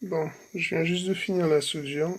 Bon, je viens juste de finir la soudure.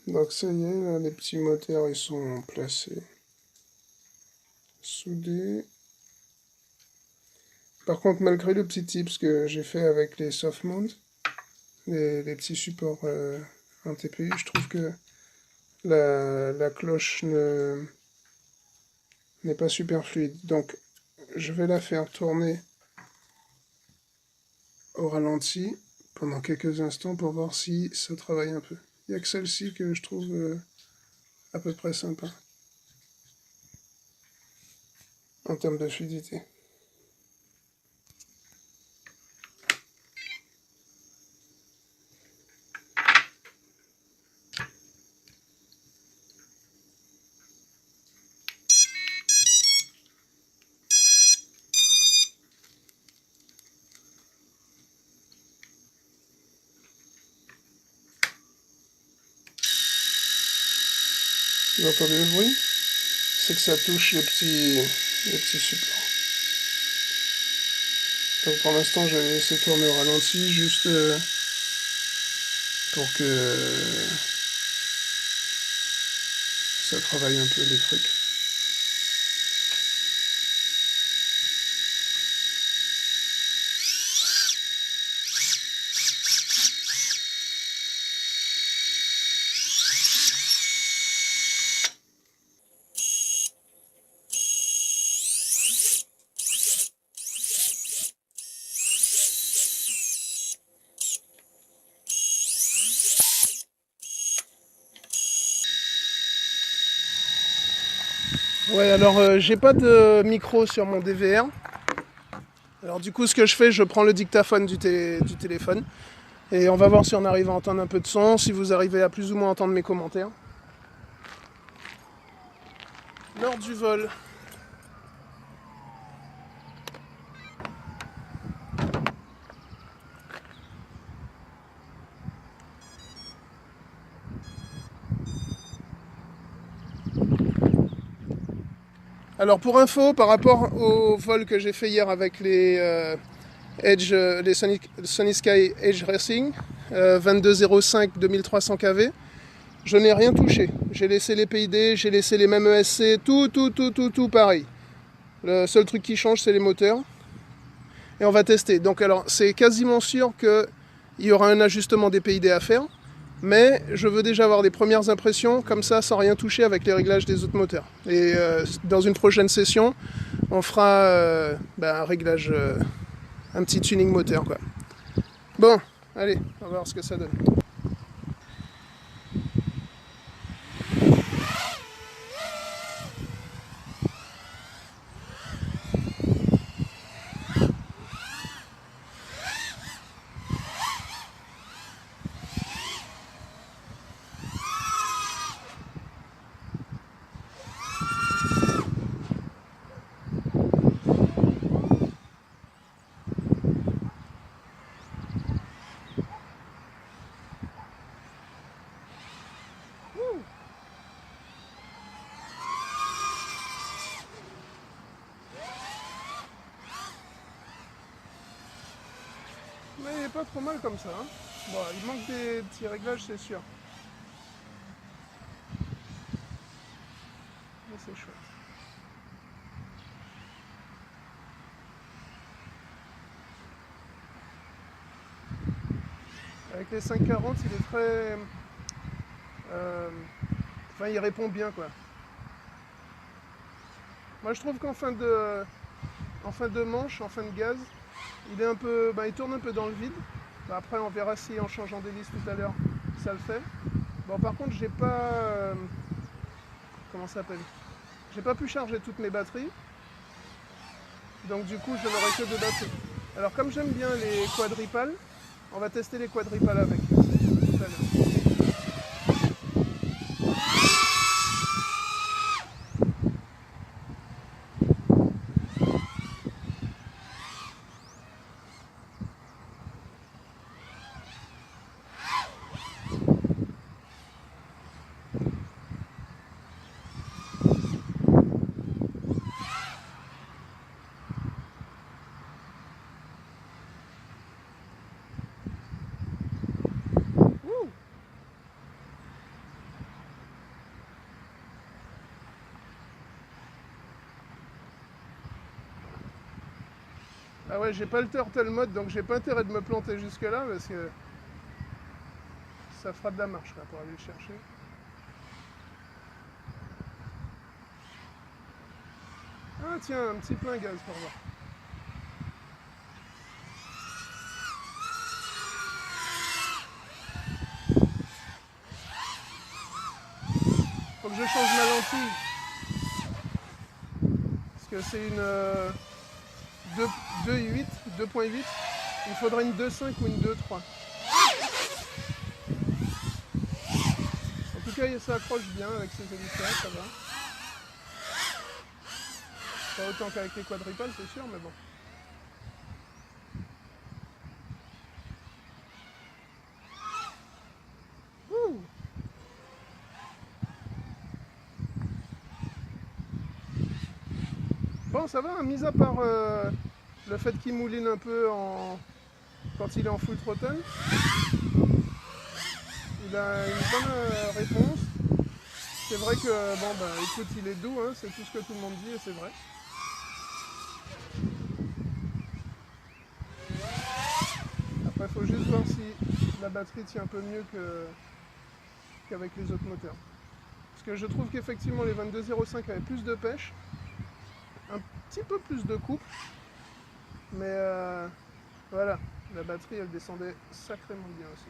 Donc ça y est, là, les petits moteurs ils sont placés, soudés. Par contre, malgré le petit tips que j'ai fait avec les soft mounts, les petits supports en TPU, je trouve que la cloche n'est pas super fluide. Donc je vais la faire tourner au ralenti pendant quelques instants pour voir si ça travaille un peu. Il n'y a que celle-ci que je trouve à peu près sympa en termes de fluidité. Vous entendez le bruit? C'est que ça touche les petits supports. Donc pour l'instant, je vais laisser tourner au ralenti juste pour que ça travaille un peu les trucs. Ouais, alors j'ai pas de micro sur mon DVR. Alors du coup, ce que je fais, je prends le dictaphone du téléphone et on va voir si on arrive à entendre un peu de son, si vous arrivez à plus ou moins entendre mes commentaires. Lors du vol. Alors pour info, par rapport au vol que j'ai fait hier avec les Edge, les Sony Sky Edge Racing, 2205 2300 kV, je n'ai rien touché. J'ai laissé les PID, j'ai laissé les mêmes ESC, tout pareil. Le seul truc qui change, c'est les moteurs. Et on va tester. Donc alors, c'est quasiment sûr qu'il y aura un ajustement des PID à faire. Mais je veux déjà avoir des premières impressions, comme ça, sans rien toucher avec les réglages des autres moteurs. Et dans une prochaine session, on fera un réglage, un petit tuning moteur, quoi. Bon, allez, on va voir ce que ça donne. Mais il est pas trop mal comme ça, hein. Bon, il manque des petits réglages, c'est sûr. Mais c'est chouette. Avec les 540, il est très... Enfin, il répond bien, quoi. Moi, je trouve qu'en fin de manche, en fin de gaz, il est un peu... il tourne un peu dans le vide. Après, on verra si en changeant d'hélice tout à l'heure, ça le fait. Bon, par contre, j'ai pas... comment ça s'appelle? J'ai pas pu charger toutes mes batteries. Donc du coup, je n'aurai que deux batteries. Alors comme j'aime bien les quadripales, on va tester les quadripales avec tout à l'heure. Ah ouais, j'ai pas le turtle mode, donc j'ai pas intérêt de me planter jusque là parce que ça fera de la marche là pour aller le chercher. Ah tiens, un petit plein gaz pour voir. Faut que je change ma lentille. Parce que c'est une 2.8. Il faudrait une 2.5 ou une 2.3. En tout cas, ça accroche bien avec ces hélicoptères, ça va. Pas autant qu'avec les quadripales, c'est sûr, mais bon. Ouh. Bon, ça va, hein, mis à part le fait qu'il mouline un peu quand il est en full throttle. Il a une bonne réponse. C'est vrai que, bon, bah, écoute, il est doux, hein, c'est tout ce que tout le monde dit et c'est vrai. Après, il faut juste voir si la batterie tient un peu mieux qu'avec les autres moteurs. Parce que je trouve qu'effectivement, les 22.05 avaient plus de pêche, un petit peu plus de couple, mais voilà, la batterie, elle descendait sacrément bien aussi.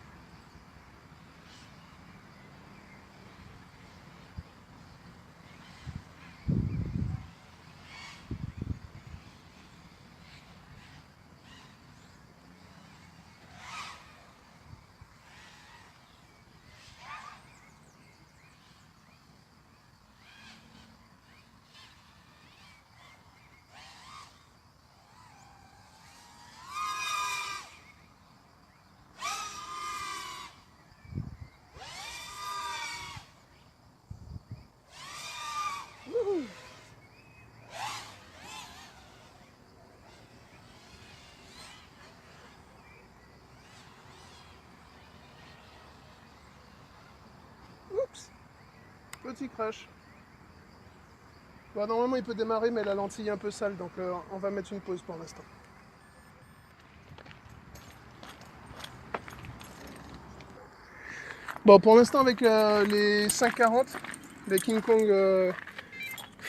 Wouhou. Oups, petit crash. Bon, normalement, il peut démarrer, mais la lentille est un peu sale, donc on va mettre une pause pour l'instant. Bon, pour l'instant, avec les 540, les King Kong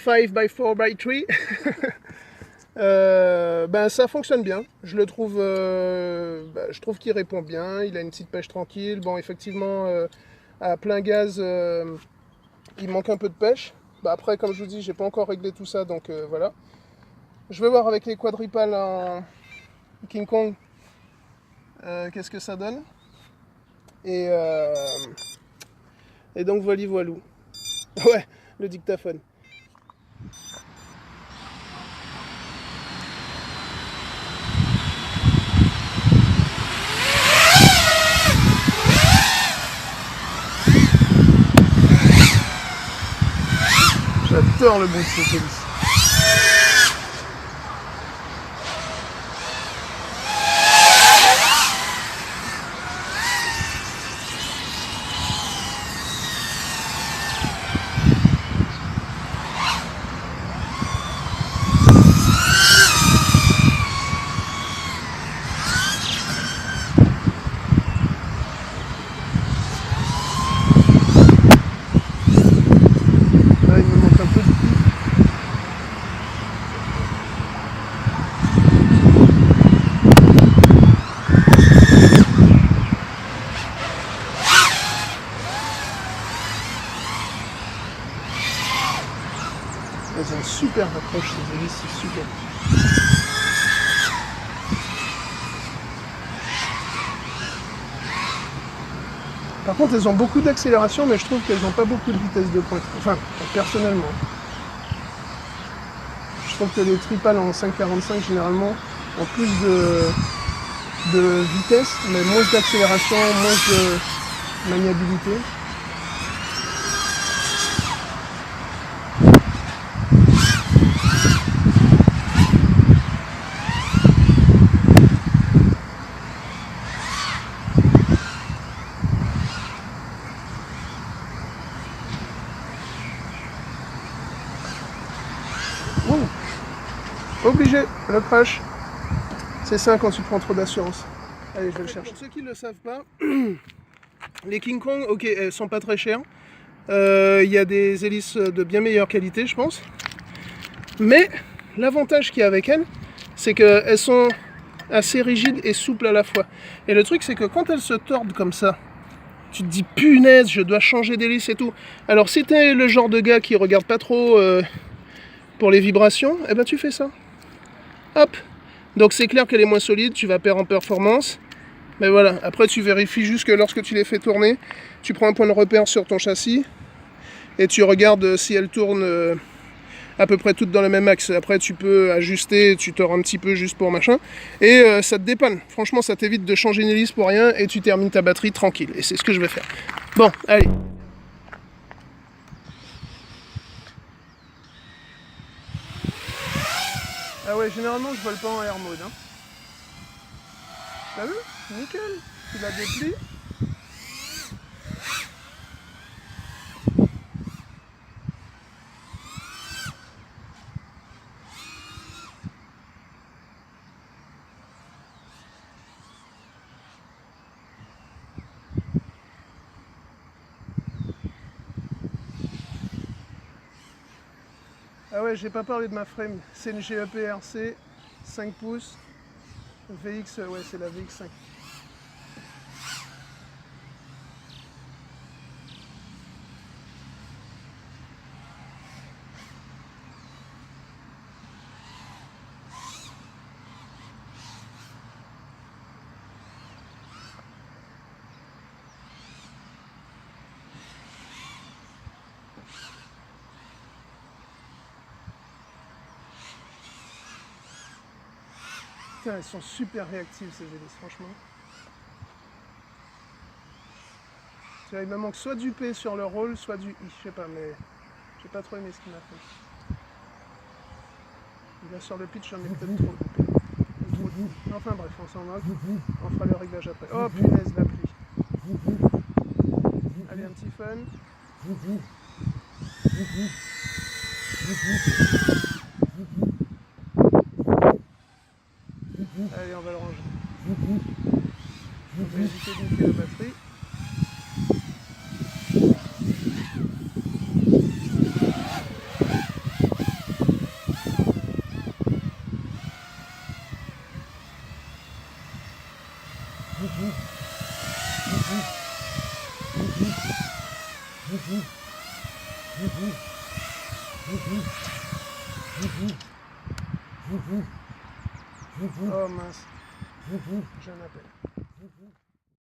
5x4x3, ben, ça fonctionne bien. Je trouve qu'il répond bien. Il a une petite pêche tranquille. Bon, effectivement, à plein gaz, il manque un peu de pêche. Bah, après, comme je vous dis, j'ai pas encore réglé tout ça, donc voilà. Je vais voir avec les quadripales en King Kong qu'est-ce que ça donne. Et, et donc voilà, voilou. Ouais, le dictaphone. J'adore le bruit de cette hélice. Là, il me manque un peu de pif. Elles ont une super approche, ces hélices, c'est super. Par contre, elles ont beaucoup d'accélération, mais je trouve qu'elles n'ont pas beaucoup de vitesse de pointe. Enfin, personnellement. Je trouve que les tripales en 5.45, généralement, ont plus de vitesse, mais moins d'accélération, moins de maniabilité. Ouh. Obligé, le crash. C'est ça quand tu prends trop d'assurance. Allez, je vais le chercher. Pour ceux qui ne le savent pas, les King Kong, ok, elles sont pas très chères. Il y a des hélices de bien meilleure qualité, je pense. Mais l'avantage qu'il y a avec elles, c'est qu'elles sont assez rigides et souples à la fois. Et le truc, c'est que quand elles se tordent comme ça, tu te dis punaise, je dois changer d'hélice et tout. Alors si t'es le genre de gars qui regarde pas trop pour les vibrations, eh ben tu fais ça. Hop. Donc c'est clair qu'elle est moins solide, tu vas perdre en performance. Mais voilà, après tu vérifies juste que lorsque tu les fais tourner, tu prends un point de repère sur ton châssis et tu regardes si elle tourne à peu près toutes dans le même axe. Après tu peux ajuster, tu tords un petit peu juste pour machin. Et ça te dépanne. Franchement, ça t'évite de changer une hélice pour rien et tu termines ta batterie tranquille. Et c'est ce que je vais faire. Bon, allez. Ah ouais, généralement je vole pas en air mode. Hein. T'as vu? Nickel. Tu la déplies. Ah ouais, j'ai pas parlé de ma frame. C'est une GEP-RC 5 pouces. VX, ouais, c'est la VX5. Putain, elles sont super réactives ces hélices, franchement. Tu vois, il me manque soit du P sur le roll, soit du I, je sais pas, mais j'ai pas trop aimé ce qu'il m'a fait. Bien sûr, le pitch, j'en ai peut-être trop de P. Trop de I. Enfin bref, on s'en moque. On fera le réglage après. Oh punaise, la pluie. Allez, un petit fun. Allez, on va le ranger. On va éviter de niquer la batterie. Oh mince, j'ai un appel.